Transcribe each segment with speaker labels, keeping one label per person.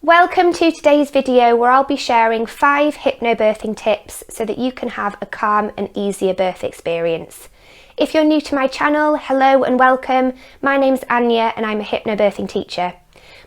Speaker 1: Welcome to today's video where I'll be sharing 5 hypnobirthing tips so that you can have a calm and easier birth experience. If you're new to my channel, hello and welcome. My name's Anja and I'm a hypnobirthing teacher.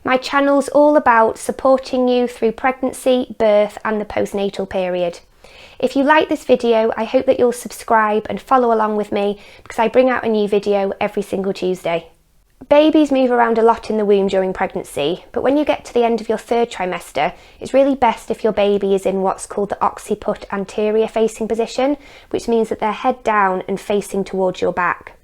Speaker 1: My channel's all about supporting you through pregnancy, birth and the postnatal period. If you like this video, I hope that you'll subscribe and follow along with me because I bring out a new video every single Tuesday. Babies move around a lot in the womb during pregnancy, but when you get to the end of your 3rd trimester, it's really best if your baby is in what's called the occiput anterior facing position, which means that they're head down and facing towards your back.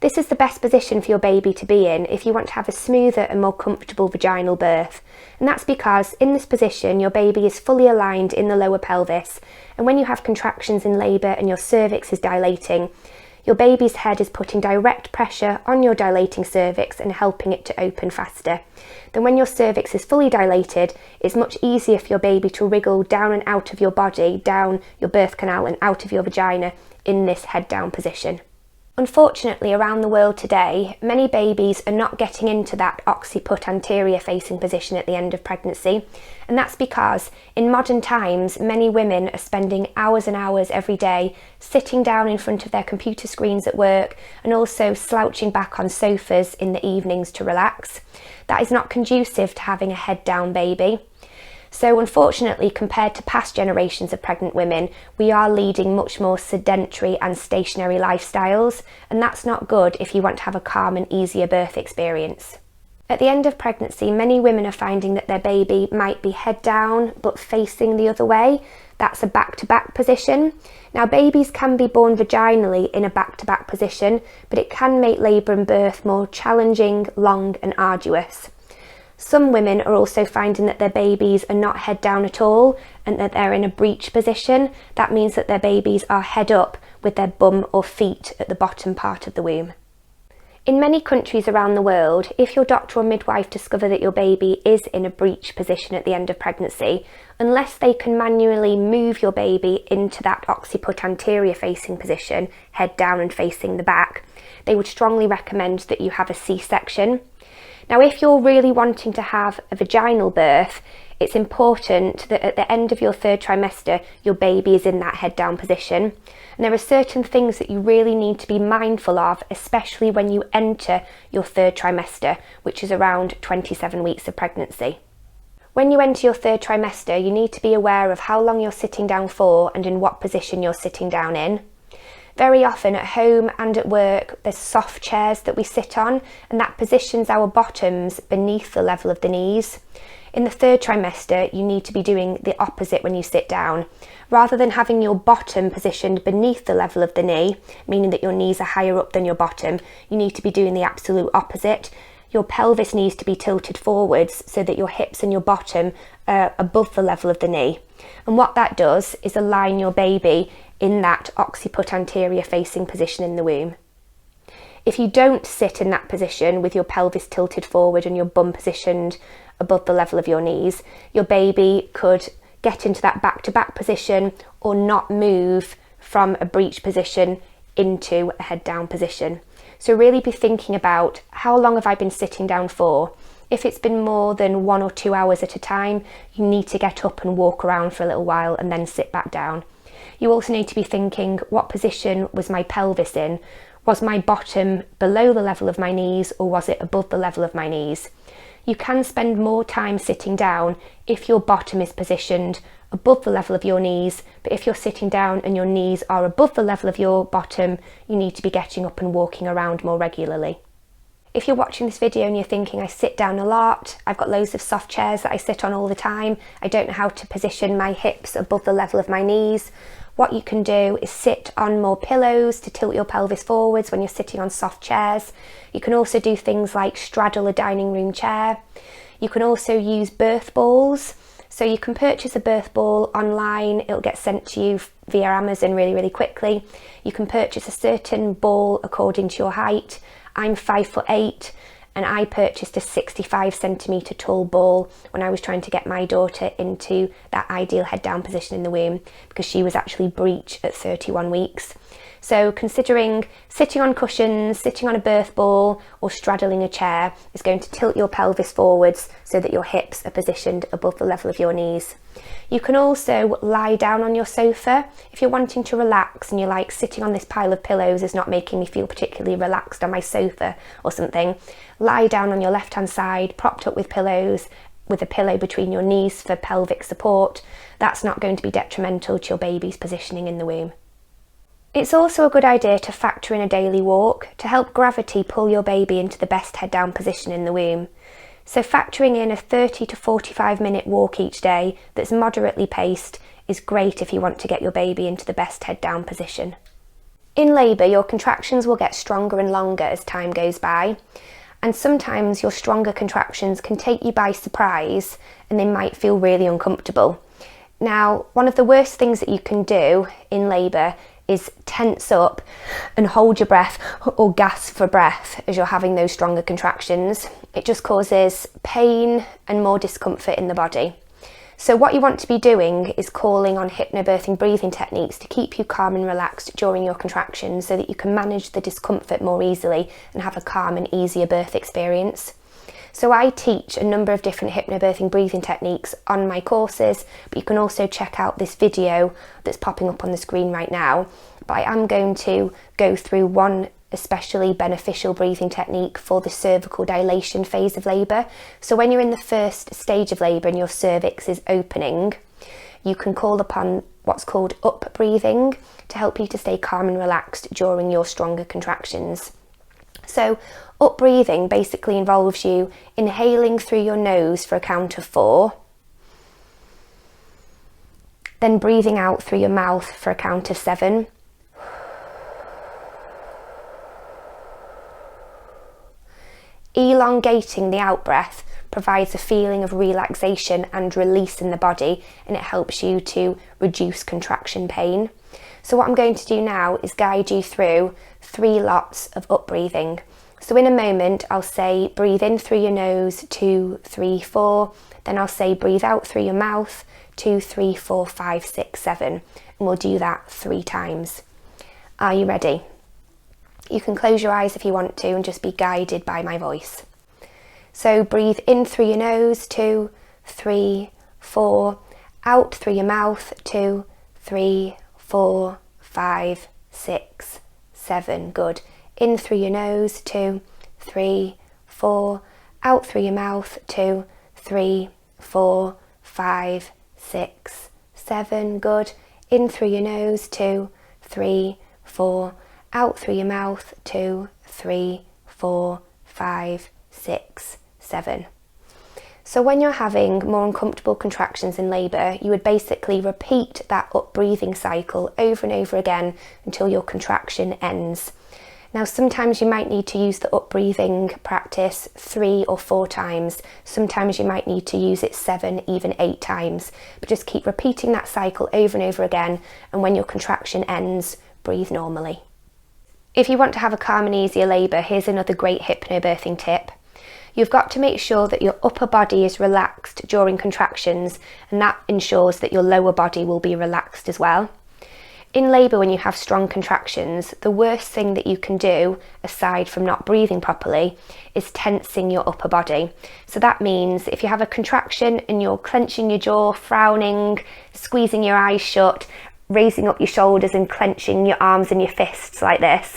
Speaker 1: This is the best position for your baby to be in if you want to have a smoother and more comfortable vaginal birth. And that's because in this position, your baby is fully aligned in the lower pelvis, and when you have contractions in labour and your cervix is dilating, your baby's head is putting direct pressure on your dilating cervix and helping it to open faster. Then when your cervix is fully dilated, it's much easier for your baby to wriggle down and out of your body, down your birth canal and out of your vagina in this head down position. Unfortunately, around the world today, many babies are not getting into that occiput anterior facing position at the end of pregnancy, and that's because in modern times many women are spending hours and hours every day sitting down in front of their computer screens at work and also slouching back on sofas in the evenings to relax. That is not conducive to having a head down baby. So unfortunately, compared to past generations of pregnant women, we are leading much more sedentary and stationary lifestyles, and that's not good if you want to have a calm and easier birth experience. At the end of pregnancy, many women are finding that their baby might be head down but facing the other way. That's a back-to-back position. Now, babies can be born vaginally in a back-to-back position, but it can make labour and birth more challenging, long and arduous. Some women are also finding that their babies are not head down at all and that they're in a breech position. That means that their babies are head up with their bum or feet at the bottom part of the womb. In many countries around the world, if your doctor or midwife discover that your baby is in a breech position at the end of pregnancy, unless they can manually move your baby into that occiput anterior facing position, head down and facing the back, they would strongly recommend that you have a C-section. Now, if you're really wanting to have a vaginal birth, it's important that at the end of your 3rd trimester, your baby is in that head down position. And there are certain things that you really need to be mindful of, especially when you enter your 3rd trimester, which is around 27 weeks of pregnancy. When you enter your 3rd trimester, you need to be aware of how long you're sitting down for and in what position you're sitting down in. Very often at home and at work, there's soft chairs that we sit on, and that positions our bottoms beneath the level of the knees. In the 3rd trimester, you need to be doing the opposite when you sit down. Rather than having your bottom positioned beneath the level of the knee, meaning that your knees are higher up than your bottom, you need to be doing the absolute opposite. Your pelvis needs to be tilted forwards so that your hips and your bottom are above the level of the knee. And what that does is align your baby in that occiput anterior facing position in the womb. If you don't sit in that position with your pelvis tilted forward and your bum positioned above the level of your knees, your baby could get into that back-to-back position or not move from a breech position into a head down position. So really be thinking about how long have I been sitting down for. If it's been more than 1 or 2 hours at a time, you need to get up and walk around for a little while and then sit back down. You also need to be thinking, what position was my pelvis in? Was my bottom below the level of my knees or was it above the level of my knees? You can spend more time sitting down if your bottom is positioned above the level of your knees, but if you're sitting down and your knees are above the level of your bottom, you need to be getting up and walking around more regularly. If you're watching this video and you're thinking, I sit down a lot, I've got loads of soft chairs that I sit on all the time, I don't know how to position my hips above the level of my knees, what you can do is sit on more pillows to tilt your pelvis forwards when you're sitting on soft chairs. You can also do things like straddle a dining room chair. You can also use birth balls. So you can purchase a birth ball online, it'll get sent to you via Amazon really quickly. You can purchase a certain ball according to your height. I'm 5'8" and I purchased a 65 centimetre tall ball when I was trying to get my daughter into that ideal head down position in the womb because she was actually breech at 31 weeks. So considering sitting on cushions, sitting on a birth ball or straddling a chair is going to tilt your pelvis forwards so that your hips are positioned above the level of your knees. You can also lie down on your sofa if you're wanting to relax and you're like, sitting on this pile of pillows is not making me feel particularly relaxed on my sofa or something. Lie down on your left hand side, propped up with pillows, with a pillow between your knees for pelvic support. That's not going to be detrimental to your baby's positioning in the womb. It's also a good idea to factor in a daily walk to help gravity pull your baby into the best head down position in the womb. So factoring in a 30 to 45 minute walk each day that's moderately paced is great if you want to get your baby into the best head down position. In labour, your contractions will get stronger and longer as time goes by, and sometimes your stronger contractions can take you by surprise and they might feel really uncomfortable. Now, one of the worst things that you can do in labour is tense up and hold your breath or gasp for breath as you're having those stronger contractions. It just causes pain and more discomfort in the body. So what you want to be doing is calling on hypnobirthing breathing techniques to keep you calm and relaxed during your contractions so that you can manage the discomfort more easily and have a calm and easier birth experience. So I teach a number of different hypnobirthing breathing techniques on my courses, but you can also check out this video that's popping up on the screen right now. But I am going to go through one especially beneficial breathing technique for the cervical dilation phase of labour. So when you're in the first stage of labour and your cervix is opening, you can call upon what's called up breathing to help you to stay calm and relaxed during your stronger contractions. So up breathing basically involves you inhaling through your nose for a count of 4, then breathing out through your mouth for a count of 7, elongating the out breath provides a feeling of relaxation and release in the body, and it helps you to reduce contraction pain. So what I'm going to do now is guide you through 3 lots of up breathing. So in a moment I'll say breathe in through your nose, 2, 3, 4, then I'll say breathe out through your mouth, 2, 3, 4, 5, 6, 7, and we'll do that 3 times. Are you ready? You can close your eyes if you want to and just be guided by my voice. So breathe in through your nose, 2, 3, 4, out through your mouth, 2, 3, 4, 5, 6, 7, good. In through your nose, 2, 3, 4, out through your mouth, 2, 3, 4, 5, 6, 7, good. In through your nose, 2, 3, 4, out through your mouth, 2, 3, 4, 5, 6, 7. So when you're having more uncomfortable contractions in labour, you would basically repeat that up breathing cycle over and over again until your contraction ends. Now sometimes you might need to use the up breathing practice 3 or 4 times. Sometimes you might need to use it 7, even 8 times. But just keep repeating that cycle over and over again, and when your contraction ends, breathe normally. If you want to have a calm and easier labour, here's another great hypnobirthing tip. You've got to make sure that your upper body is relaxed during contractions, and that ensures that your lower body will be relaxed as well. In labour, when you have strong contractions, the worst thing that you can do, aside from not breathing properly, is tensing your upper body. So that means if you have a contraction and you're clenching your jaw, frowning, squeezing your eyes shut, raising up your shoulders and clenching your arms and your fists like this,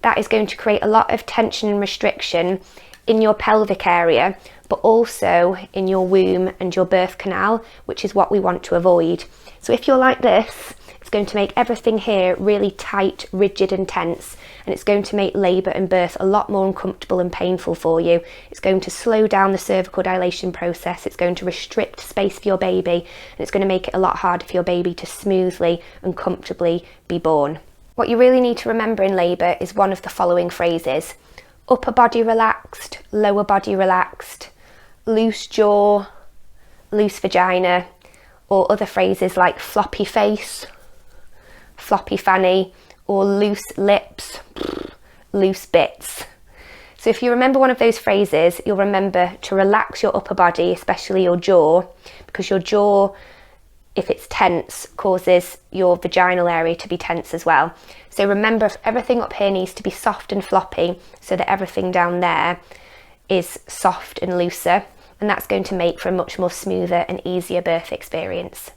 Speaker 1: that is going to create a lot of tension and restriction in your pelvic area, but also in your womb and your birth canal, which is what we want to avoid. So if you're like this, it's going to make everything here really tight, rigid and tense, and it's going to make labour and birth a lot more uncomfortable and painful for you. It's going to slow down the cervical dilation process, it's going to restrict space for your baby, and it's going to make it a lot harder for your baby to smoothly and comfortably be born. What you really need to remember in labour is one of the following phrases: upper body relaxed, lower body relaxed, loose jaw, loose vagina, or other phrases like floppy face, floppy fanny, or loose lips, loose bits. So if you remember one of those phrases, you'll remember to relax your upper body, especially your jaw, because your jaw if it's tense, causes your vaginal area to be tense as well. So remember, everything up here needs to be soft and floppy so that everything down there is soft and looser, and that's going to make for a much more smoother and easier birth experience.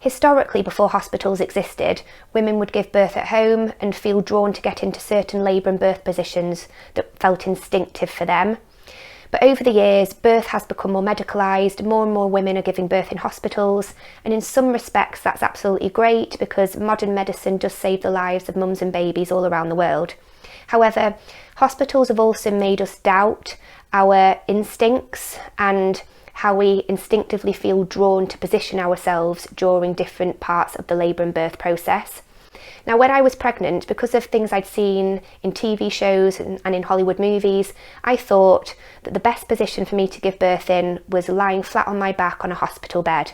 Speaker 1: Historically, before hospitals existed, women would give birth at home and feel drawn to get into certain labour and birth positions that felt instinctive for them. But over the years, birth has become more medicalised, more and more women are giving birth in hospitals, and in some respects that's absolutely great because modern medicine does save the lives of mums and babies all around the world. However, hospitals have also made us doubt our instincts and how we instinctively feel drawn to position ourselves during different parts of the labour and birth process. Now, when I was pregnant, because of things I'd seen in TV shows and in Hollywood movies, I thought that the best position for me to give birth in was lying flat on my back on a hospital bed,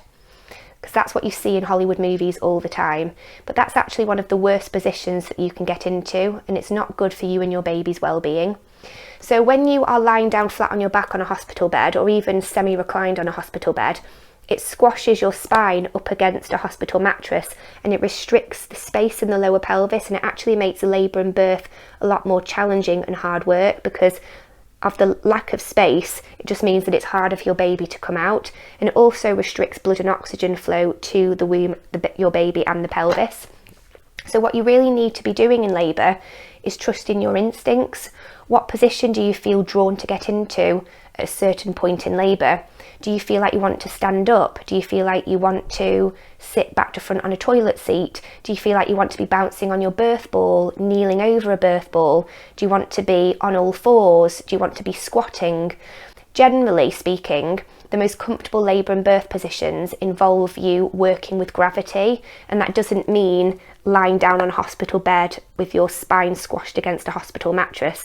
Speaker 1: because that's what you see in Hollywood movies all the time. But that's actually one of the worst positions that you can get into, and it's not good for you and your baby's well-being. So when you are lying down flat on your back on a hospital bed, or even semi-reclined on a hospital bed, it squashes your spine up against a hospital mattress and it restricts the space in the lower pelvis, and it actually makes labour and birth a lot more challenging and hard work because of the lack of space. It just means that it's harder for your baby to come out, and it also restricts blood and oxygen flow to the womb, your baby and the pelvis. So what you really need to be doing in labour is trusting your instincts. What position do you feel drawn to get into at a certain point in labour? Do you feel like you want to stand up? Do you feel like you want to sit back to front on a toilet seat? Do you feel like you want to be bouncing on your birth ball, kneeling over a birth ball? Do you want to be on all fours? Do you want to be squatting? Generally speaking, the most comfortable labour and birth positions involve you working with gravity, and that doesn't mean lying down on a hospital bed with your spine squashed against a hospital mattress.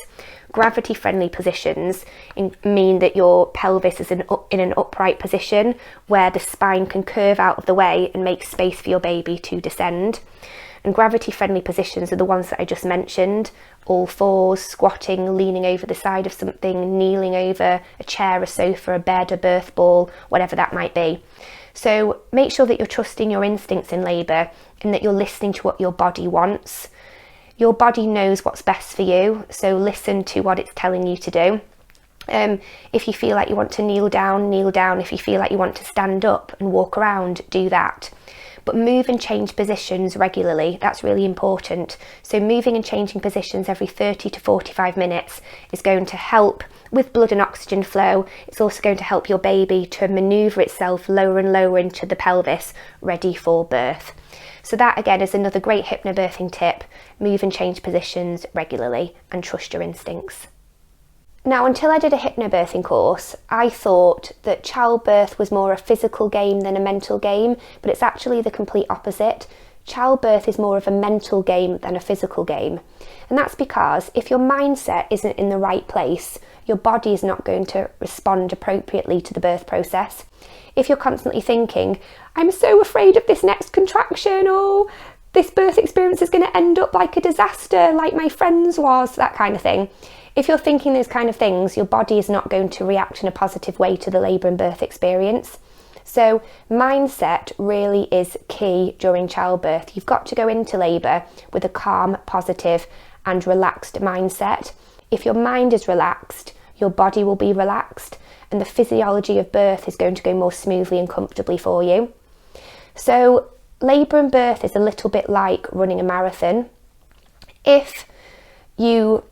Speaker 1: Gravity-friendly positions mean that your pelvis is in an upright position where the spine can curve out of the way and make space for your baby to descend. And gravity-friendly positions are the ones that I just mentioned: all fours, squatting, leaning over the side of something, kneeling over a chair, a sofa, a bed, a birth ball, whatever that might be. So make sure that you're trusting your instincts in labour and that you're listening to what your body wants. Your body knows what's best for you, so listen to what it's telling you to do. If you feel like you want to kneel down, kneel down. If you feel like you want to stand up and walk around, do that. But move and change positions regularly. That's really important. So moving and changing positions every 30 to 45 minutes is going to help with blood and oxygen flow. It's also going to help your baby to manoeuvre itself lower and lower into the pelvis, ready for birth. So that again is another great hypnobirthing tip: move and change positions regularly and trust your instincts. Now, until I did a hypnobirthing course, I thought that childbirth was more a physical game than a mental game, but it's actually the complete opposite. Childbirth is more of a mental game than a physical game. And that's because if your mindset isn't in the right place, your body is not going to respond appropriately to the birth process. If you're constantly thinking, I'm so afraid of this next contraction, or this birth experience is going to end up like a disaster, like my friend's was, that kind of thing. If you're thinking those kind of things, your body is not going to react in a positive way to the labour and birth experience. So mindset really is key during childbirth. You've got to go into labour with a calm, positive and relaxed mindset. If your mind is relaxed, your body will be relaxed, and the physiology of birth is going to go more smoothly and comfortably for you. So labour and birth is a little bit like running a marathon. If you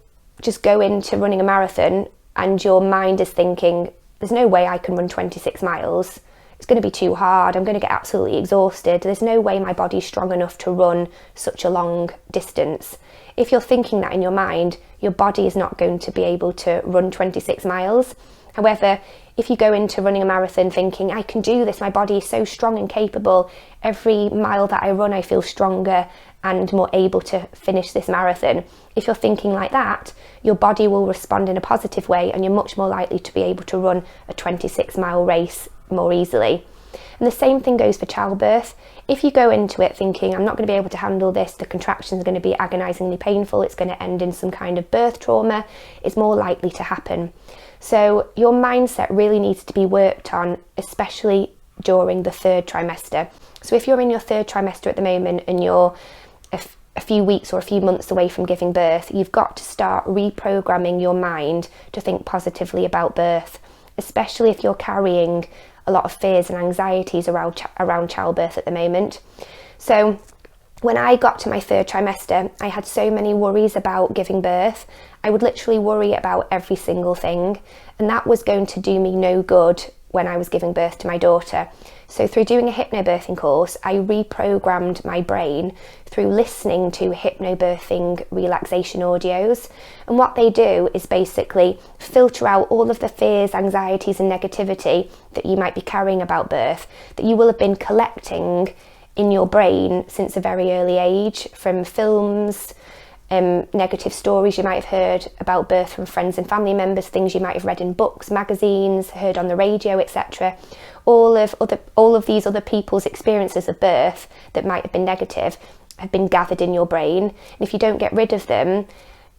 Speaker 1: just go into running a marathon and your mind is thinking, there's no way I can run 26 miles. It's going to be too hard. I'm going to get absolutely exhausted. There's no way my body's strong enough to run such a long distance. If you're thinking that in your mind, your body is not going to be able to run 26 miles. However, if you go into running a marathon thinking, I can do this, my body is so strong and capable, every mile that I run I feel stronger and more able to finish this marathon. If you're thinking like that, your body will respond in a positive way and you're much more likely to be able to run a 26-mile race more easily. And the same thing goes for childbirth. If you go into it thinking, I'm not going to be able to handle this, the contractions are going to be agonisingly painful, it's going to end in some kind of birth trauma, it's more likely to happen. So your mindset really needs to be worked on, especially during the third trimester. So if you're in your third trimester at the moment and you're a few weeks or a few months away from giving birth, you've got to start reprogramming your mind to think positively about birth, especially if you're carrying a lot of fears and anxieties around childbirth at the moment. So when I got to my third trimester, I had so many worries about giving birth. I would literally worry about every single thing, and that was going to do me no good when I was giving birth to my daughter. So through doing a hypnobirthing course, I reprogrammed my brain through listening to hypnobirthing relaxation audios. And what they do is basically filter out all of the fears, anxieties and negativity that you might be carrying about birth, that you will have been collecting in your brain since a very early age, from films, negative stories you might have heard about birth from friends and family members, things you might have read in books, magazines, heard on the radio, etc. All of these other people's experiences of birth that might have been negative have been gathered in your brain. And if you don't get rid of them,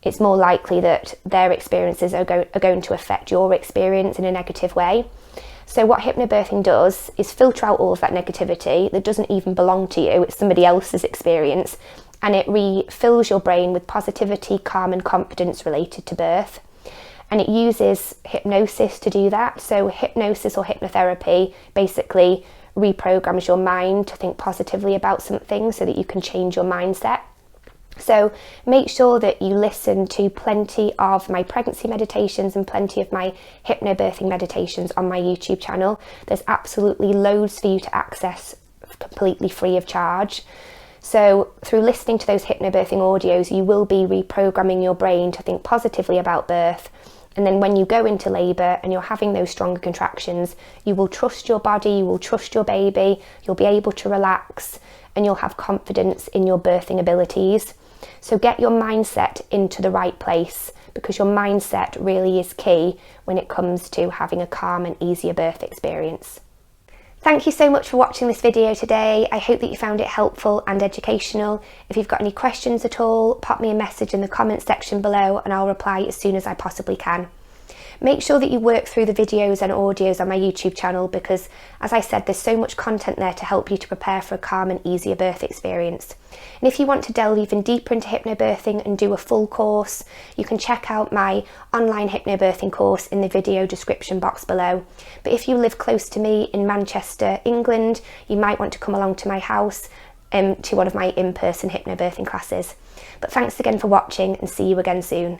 Speaker 1: it's more likely that their experiences are going to affect your experience in a negative way. So what hypnobirthing does is filter out all of that negativity that doesn't even belong to you, it's somebody else's experience, and it refills your brain with positivity, calm and confidence related to birth. And it uses hypnosis to do that. So hypnosis or hypnotherapy basically reprograms your mind to think positively about something so that you can change your mindset. So make sure that you listen to plenty of my pregnancy meditations and plenty of my hypnobirthing meditations on my YouTube channel. There's absolutely loads for you to access completely free of charge. So through listening to those hypnobirthing audios, you will be reprogramming your brain to think positively about birth. And then when you go into labour and you're having those stronger contractions, you will trust your body, you will trust your baby, you'll be able to relax, and you'll have confidence in your birthing abilities. So get your mindset into the right place, because your mindset really is key when it comes to having a calm and easier birth experience. Thank you so much for watching this video today. I hope that you found it helpful and educational. If you've got any questions at all, pop me a message in the comments section below and I'll reply as soon as I possibly can. Make sure that you work through the videos and audios on my YouTube channel, because as I said, there's so much content there to help you to prepare for a calm and easier birth experience. And if you want to delve even deeper into hypnobirthing and do a full course, you can check out my online hypnobirthing course in the video description box below. But if you live close to me in Manchester, England, you might want to come along to my house to one of my in-person hypnobirthing classes. But thanks again for watching, and see you again soon.